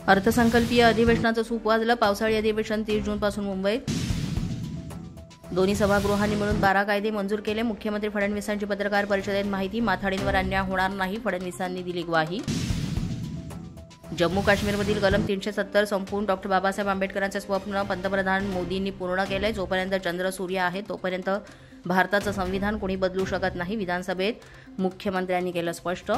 अर्थसंकल्पीय अधिवेशनाचं सूप वाजलं. पावसाळी अधिवेशन 30 जूनपासून मुंबईत. दोन्ही सभागृहांनी मिळून 12 कायदे मंजूर केले. मुख्यमंत्री फडणवीसांची पत्रकार परिषदेत माहिती. माथाडींवर अन्याय होणार नाही, फडणवीसांनी दिली ग्वाही. जम्मू काश्मीरमधील कलम 370 संपवून डॉ. बाबासाहेब आंबेडकरांचे स्वप्न पंतप्रधान मोदींनी पूर्ण केले. जोपर्यंत चंद्र सूर्य आहे तोपर्यंत भारताचं संविधान कोणी बदलू शकत नाही, विधानसभेत मुख्यमंत्र्यांनी केलं स्पष्ट.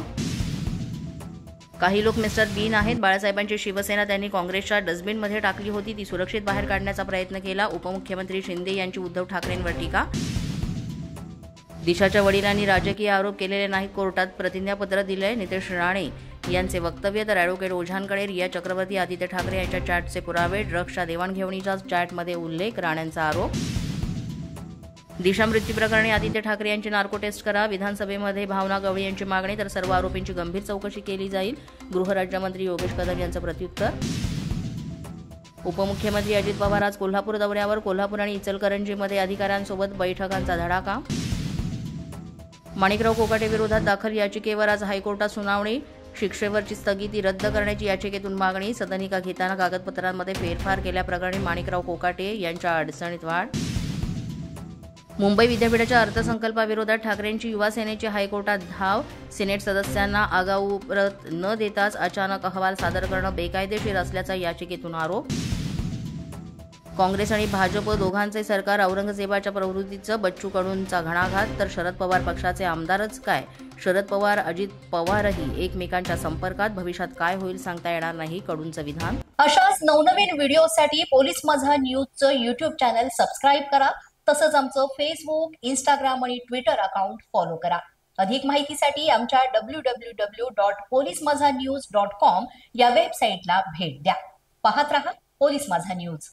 काही लोक मिस्टर बीन आहेत. बाळासाहेबांची शिवसेना त्यांनी काँग्रेसच्या डस्टबिनमध्ये टाकली होती, ती सुरक्षित बाहेर काढण्याचा प्रयत्न केला. उपमुख्यमंत्री शिंदे यांची उद्धव ठाकरेंवर टीका. दिशाच्या वडिलांनी राजकीय आरोप केलेले नाहीत, कोर्टात प्रतिज्ञापत्र दिलंय. नितेश राणे यांचे वक्तव्य तर ॲडव्होकेट ओझांकडे रिया चक्रवर्ती आदित्य ठाकरे यांच्या चॅटचे पुरावे. ड्रग्सच्या देवाणघेवणीचा चॅटमध्ये उल्लेख, राण्यांचा आरोप. दिशा मृत्यू प्रकरणी आदित्य ठाकरे यांची नार्को टेस्ट करा. विधानसभेमध्ये भावना गवळी यांची मागणी, तर सर्व आरोपींची गंभीर चौकशी केली जाईल. गृहराज्यमंत्री योगेश कदम यांचं प्रत्युत्तर. उपमुख्यमंत्री अजित पवार आज कोल्हापूर दौऱ्यावर. कोल्हापूर आणि इचलकरंजीमध्ये अधिकाऱ्यांसोबत बैठकांचा धडाका. माणिकराव कोकाटे विरोधात दाखल याचिकेवर आज हायकोर्टात सुनावणी. शिक्षेवरची स्थगिती रद्द करण्याची याचिकेतून मागणी. सदनिका घेताना कागदपत्रांमध्ये फेरफार केल्याप्रकरणी माणिकराव कोकाटे यांच्या अडचणीत वाढ. मुंबई विद्यापीठाच्या अर्थसंकल्पाविरोधात ठाकरेंची युवा सेनेची हायकोर्टात धाव. सिनेट सदस्यांना आगाऊ प्रत न देताच अचानक अहवाल सादर करणं बेकायदेशीर असल्याचा याचिकेतून आरोप. काँग्रेस आणि भाजप दोघांचे सरकार. औरंगजेबाच्या प्रवृत्तीचं बच्चू कडूंचा घणाघात, तर शरद पवार पक्षाचे आमदारच काय. शरद पवार अजित पवारही एकमेकांच्या संपर्कात. भविष्यात काय होईल सांगता येणार नाही, कडूंचं विधान. अशाच नवनवीन व्हिडिओसाठी पोलीस माझा न्यूजचं YouTube चॅनल सबस्क्राईब करा. तसंच आमचं फेसबुक, इंस्टाग्राम आणि ट्विटर अकाउंट फॉलो करा. अधिक माहितीसाठी आमच्या www.polismazhanews.com या वेबसाईटला भेट द्या. पाहत रहा पोलीस माझा न्यूज.